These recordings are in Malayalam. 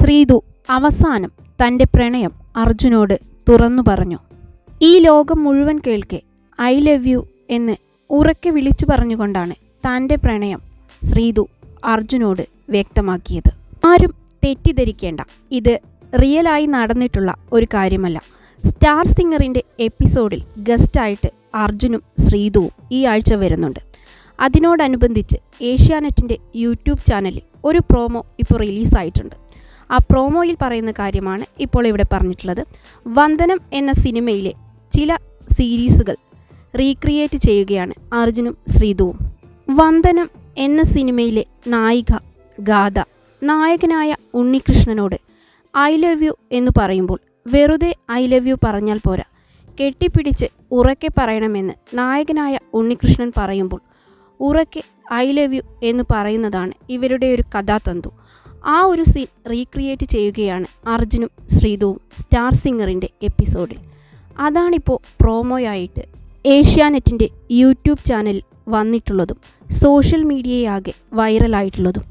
ശ്രീതു അവസാനം തൻ്റെ പ്രണയം അർജുനോട് തുറന്നു പറഞ്ഞു. ഈ ലോകം മുഴുവൻ കേൾക്കെ ഐ ലവ് യു എന്ന് ഉറക്കെ വിളിച്ചു പറഞ്ഞുകൊണ്ടാണ് തൻ്റെ പ്രണയം ശ്രീതു അർജുനോട് വ്യക്തമാക്കിയത്. ആരും തെറ്റിദ്ധരിക്കേണ്ട, ഇത് റിയലായി നടന്നിട്ടുള്ള ഒരു കാര്യമല്ല. സ്റ്റാർ സിംഗറിൻ്റെ എപ്പിസോഡിൽ ഗസ്റ്റായിട്ട് അർജുനും ശ്രീതുവും ഈ ആഴ്ച വരുന്നുണ്ട്. അതിനോടനുബന്ധിച്ച് ഏഷ്യാനെറ്റിൻ്റെ യൂട്യൂബ് ചാനലിൽ ഒരു പ്രോമോ ഇപ്പോൾ റിലീസായിട്ടുണ്ട്. ആ പ്രോമോയിൽ പറയുന്ന കാര്യമാണ് ഇപ്പോൾ ഇവിടെ പറഞ്ഞിട്ടുള്ളത്. വന്ദനം എന്ന സിനിമയിലെ ചില സീരീസുകൾ റീക്രിയേറ്റ് ചെയ്യുകയാണ് അർജുനും ശ്രീതുവും. വന്ദനം എന്ന സിനിമയിലെ നായിക ഗാഥ നായകനായ ഉണ്ണികൃഷ്ണനോട് ഐ ലവ് യു എന്ന് പറയുമ്പോൾ വെറുതെ ഐ ലവ് യു പറഞ്ഞാൽ പോരാ, കെട്ടിപ്പിടിച്ച് ഉറക്കെ പറയണമെന്ന് നായകനായ ഉണ്ണികൃഷ്ണൻ പറയുമ്പോൾ ഉറക്കെ ഐ ലവ് യു എന്ന് പറയുന്നതാണ് ഇവരുടെ ഒരു കഥാതന്തു. ആ ഒരു സീൻ റീക്രിയേറ്റ് ചെയ്യുകയാണ് അർജുനും ശ്രീതുവും സ്റ്റാർ സിംഗറിൻ്റെ എപ്പിസോഡിൽ. അതാണിപ്പോൾ പ്രോമോയായിട്ട് ഏഷ്യാനെറ്റിൻ്റെ യൂട്യൂബ് ചാനലിൽ വന്നിട്ടുള്ളതും സോഷ്യൽ മീഡിയയാകെ വൈറലായിട്ടുള്ളതും.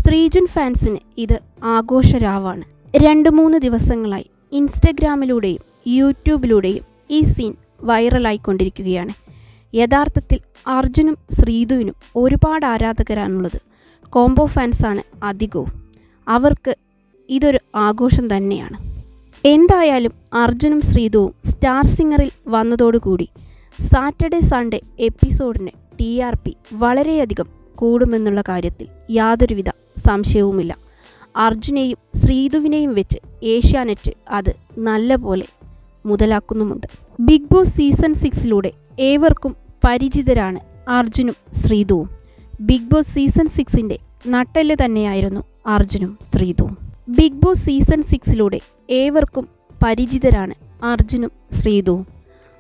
ശ്രീജുൻ ഫാൻസിന് ഇത് ആഘോഷരാവാണ്. 2-3 ദിവസങ്ങളായി ഇൻസ്റ്റഗ്രാമിലൂടെയും യൂട്യൂബിലൂടെയും ഈ സീൻ വൈറലായിക്കൊണ്ടിരിക്കുകയാണ്. യഥാർത്ഥത്തിൽ അർജുനും ശ്രീതുവിനും ഒരുപാട് ആരാധകരാണുള്ളത്. കോംബോ ഫാൻസാണ് അധികവും. അവർക്ക് ഇതൊരു ആഘോഷം തന്നെയാണ്. എന്തായാലും അർജുനും ശ്രീതുവും സ്റ്റാർ സിംഗറിൽ വന്നതോടുകൂടി സാറ്റർഡേ സൺഡേ എപ്പിസോഡിന് TRP വളരെയധികം കൂടുമെന്നുള്ള കാര്യത്തിൽ യാതൊരുവിധ സംശയവുമില്ല. അർജുനെയും ശ്രീതുവിനെയും വെച്ച് ഏഷ്യാനെറ്റ് അത് നല്ല പോലെ മുതലാക്കുന്നുമുണ്ട്. ബിഗ് ബോസ് സീസൺ 6 ഏവർക്കും പരിചിതരാണ് അർജുനും ശ്രീതുവും. ബിഗ് ബോസ് സീസൺ 6 നട്ടെല്ല് തന്നെയായിരുന്നു അർജുനും ശ്രീതുവും. ബിഗ് ബോസ് സീസൺ 6 ഏവർക്കും പരിചിതരാണ് അർജുനും ശ്രീതുവും.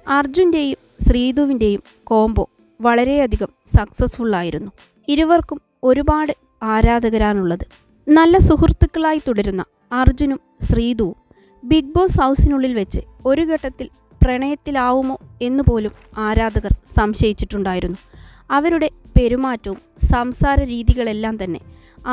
അർജുൻ്റെയും ശ്രീതുവിൻ്റെയും കോംബോ വളരെയധികം സക്സസ്ഫുള്ളായിരുന്നു. ഇരുവർക്കും ഒരുപാട് ആരാധകരാണുള്ളത്. നല്ല സുഹൃത്തുക്കളായി തുടരുന്ന അർജുനും ശ്രീതുവും ബിഗ് ബോസ് ഹൗസിനുള്ളിൽ വെച്ച് ഒരു ഘട്ടത്തിൽ പ്രണയത്തിലാവുമോ എന്നുപോലും ആരാധകർ സംശയിച്ചിട്ടുണ്ടായിരുന്നു. അവരുടെ പെരുമാറ്റവും സംസാര രീതികളെല്ലാം തന്നെ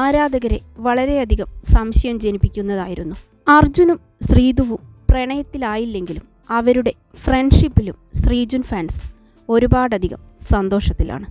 ആരാധകരെ വളരെയധികം സംശയം ജനിപ്പിക്കുന്നതായിരുന്നു. അർജുനും ശ്രീതുവും പ്രണയത്തിലായില്ലെങ്കിലും അവരുടെ ഫ്രണ്ട്ഷിപ്പിലും ശ്രീജുൻ ഫാൻസ് ഒരുപാടധികം സന്തോഷത്തിലാണ്.